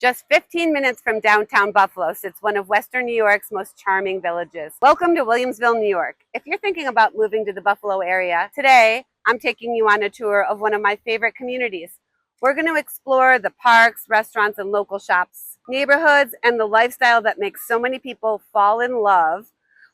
Just 15 minutes from downtown Buffalo sits one of Western New York's most charming villages. Welcome to Williamsville, New York. If you're thinking about moving to the Buffalo area, today I'm taking you on a tour of one of my favorite communities. We're going to explore the parks, restaurants, and local shops, neighborhoods, and the lifestyle that makes so many people fall in love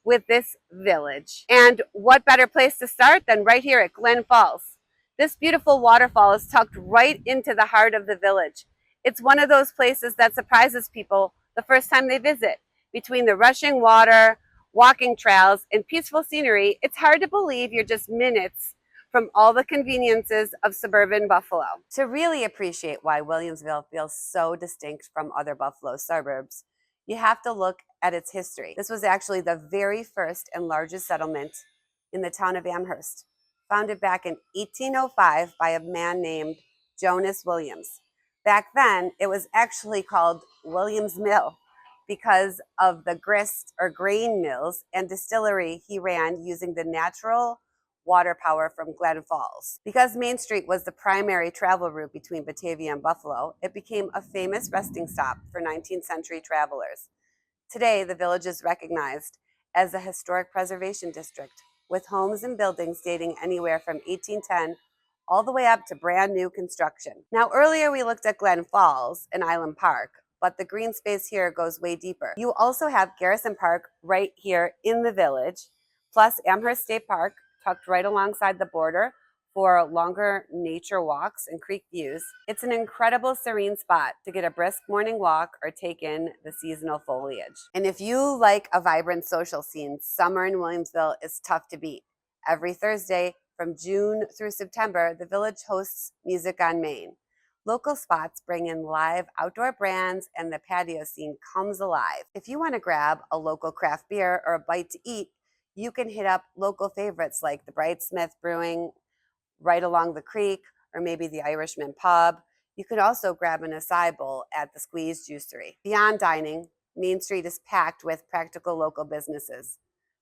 with this village. And what better place to start than right here at Glen Falls? This beautiful waterfall is tucked right into the heart of the village. It's one of those places that surprises people the first time they visit. Between the rushing water, walking trails, and peaceful scenery, it's hard to believe you're just minutes from all the conveniences of suburban Buffalo. To really appreciate why Williamsville feels so distinct from other Buffalo suburbs, you have to look at its history. This was actually the very first and largest settlement in the town of Amherst, founded back in 1805 by a man named Jonas Williams. Back then, it was actually called Williams Mill because of the grist or grain mills and distillery he ran using the natural water power from Glen Falls. Because Main Street was the primary travel route between Batavia and Buffalo, it became a famous resting stop for 19th century travelers. Today, the village is recognized as a historic preservation district with homes and buildings dating anywhere from 1810 all the way up to brand new construction. Now, earlier we looked at Glen Falls and Island Park, but the green space here goes way deeper. You also have Garrison Park right here in the village, plus Amherst State Park tucked right alongside the border for longer nature walks and creek views. It's an incredible serene spot to get a brisk morning walk or take in the seasonal foliage. And if you like a vibrant social scene, summer in Williamsville is tough to beat. Every Thursday, from June through September, the village hosts Music on Main. Local spots bring in live outdoor brands and the patio scene comes alive. If you want to grab a local craft beer or a bite to eat, you can hit up local favorites like the Britesmith Brewing right along the creek, or maybe the Irishman Pub. You could also grab an acai bowl at the Squeeze Juicery. Beyond dining, Main Street is packed with practical local businesses,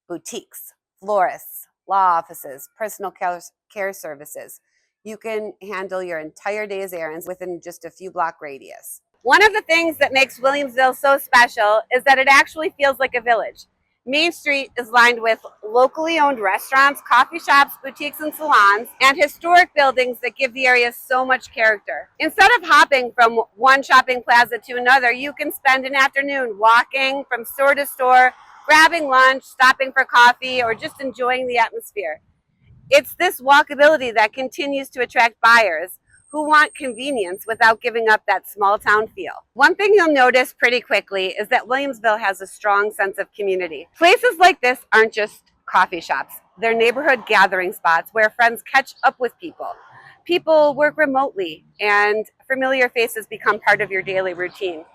boutiques, florists, law offices, personal care services. You can handle your entire day's errands within just a few block radius. One of the things that makes Williamsville so special is that it actually feels like a village. Main Street is lined with locally owned restaurants, coffee shops, boutiques, and salons, and historic buildings that give the area so much character. Instead of hopping from one shopping plaza to another, you can spend an afternoon walking from store to store, grabbing lunch, stopping for coffee, or just enjoying the atmosphere. It's this walkability that continues to attract buyers who want convenience without giving up that small town feel. One thing you'll notice pretty quickly is that Williamsville has a strong sense of community. Places like this aren't just coffee shops. They're neighborhood gathering spots where friends catch up with people. People work remotely and familiar faces become part of your daily routine.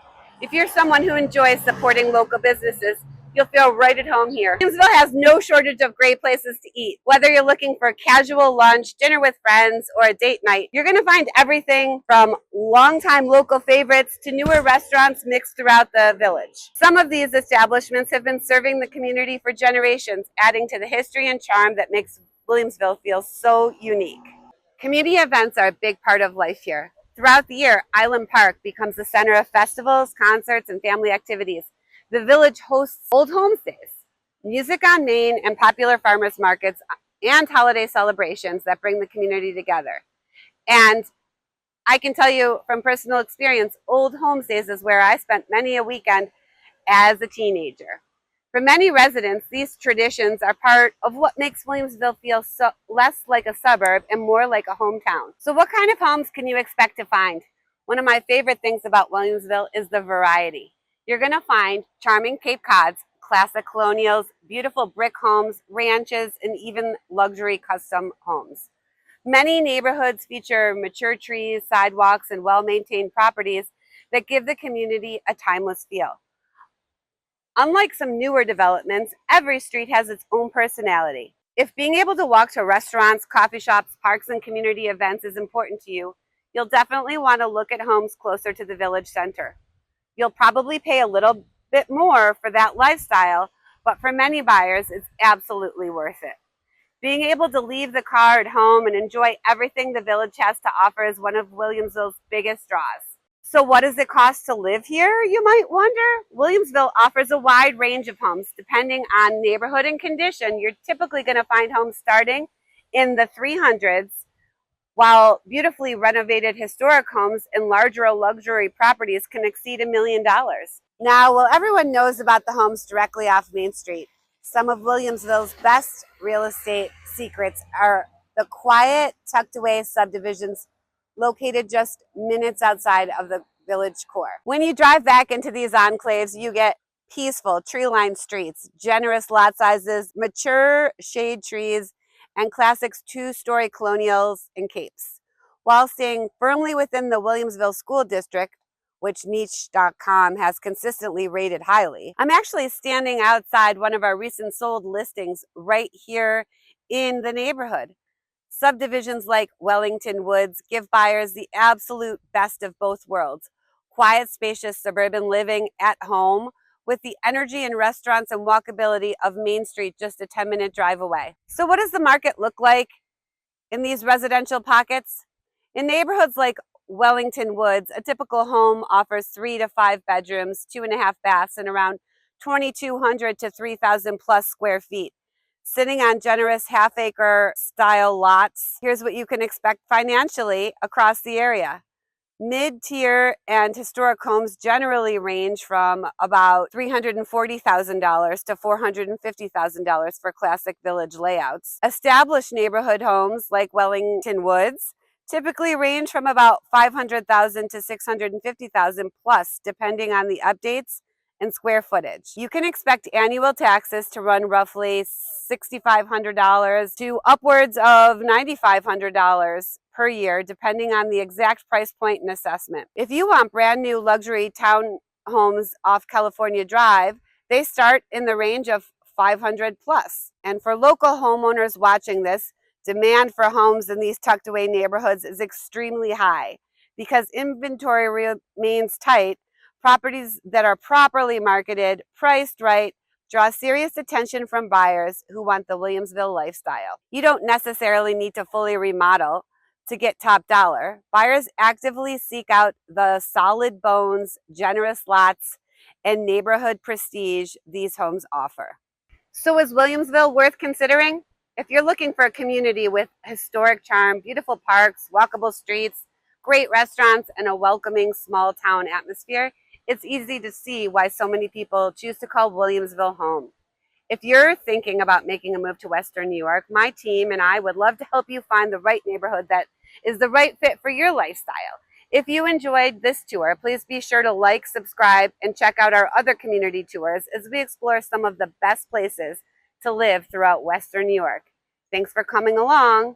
If you're someone who enjoys supporting local businesses, you'll feel right at home here. Williamsville has no shortage of great places to eat. Whether you're looking for a casual lunch, dinner with friends, or a date night, you're going to find everything from longtime local favorites to newer restaurants mixed throughout the village. Some of these establishments have been serving the community for generations, adding to the history and charm that makes Williamsville feel so unique. Community events are a big part of life here. Throughout the year, Island Park becomes the center of festivals, concerts, and family activities. The village hosts old homestays, music on Main, and popular farmers markets and holiday celebrations that bring the community together. And I can tell you from personal experience, old homestays is where I spent many a weekend as a teenager. For many residents, these traditions are part of what makes Williamsville feel less like a suburb and more like a hometown. So what kind of homes can you expect to find? One of my favorite things about Williamsville is the variety. You're going to find charming Cape Cods, classic colonials, beautiful brick homes, ranches, and even luxury custom homes. Many neighborhoods feature mature trees, sidewalks, and well-maintained properties that give the community a timeless feel. Unlike some newer developments, every street has its own personality. If being able to walk to restaurants, coffee shops, parks, and community events is important to you, you'll definitely want to look at homes closer to the village center. You'll probably pay a little bit more for that lifestyle, but for many buyers, it's absolutely worth it. Being able to leave the car at home and enjoy everything the village has to offer is one of Williamsville's biggest draws. So what does it cost to live here, you might wonder? Williamsville offers a wide range of homes depending on neighborhood and condition. You're typically going to find homes starting in the 300s, while beautifully renovated historic homes and larger luxury properties can exceed $1 million. Now, while everyone knows about the homes directly off Main Street, some of Williamsville's best real estate secrets are the quiet, tucked away subdivisions located just minutes outside of the village core. When you drive back into these enclaves, you get peaceful, tree-lined streets, generous lot sizes, mature shade trees, and classics two-story colonials and capes, while staying firmly within the Williamsville School District, which niche.com has consistently rated highly. I'm actually standing outside one of our recent sold listings right here in the neighborhood. Subdivisions like Wellington Woods give buyers the absolute best of both worlds. Quiet, spacious suburban living at home with the energy and restaurants and walkability of Main Street just a 10-minute drive away. So what does the market look like in these residential pockets? In neighborhoods like Wellington Woods, a typical home offers 3 to 5 bedrooms, 2.5 baths, and around 2,200 to 3,000 plus square feet. Sitting on generous half-acre style lots, here's what you can expect financially across the area. Mid-tier and historic homes generally range from about $340,000 to $450,000 for classic village layouts. Established neighborhood homes like Wellington Woods typically range from about $500,000 to $650,000 plus, depending on the updates and square footage. You can expect annual taxes to run roughly $6,500 to upwards of $9,500 per year, depending on the exact price point and assessment. If you want brand new luxury townhomes off California Drive, they start in the range of 500 plus. And for local homeowners watching this, demand for homes in these tucked away neighborhoods is extremely high. Because inventory remains tight, properties that are properly marketed, priced right, draw serious attention from buyers who want the Williamsville lifestyle. You don't necessarily need to fully remodel to get top dollar. Buyers actively seek out the solid bones, generous lots, and neighborhood prestige these homes offer. So is Williamsville worth considering? If you're looking for a community with historic charm, beautiful parks, walkable streets, great restaurants, and a welcoming small town atmosphere, it's easy to see why so many people choose to call Williamsville home. If you're thinking about making a move to Western New York, my team and I would love to help you find the right neighborhood that is the right fit for your lifestyle. If you enjoyed this tour, please be sure to like, subscribe, and check out our other community tours as we explore some of the best places to live throughout Western New York. Thanks for coming along.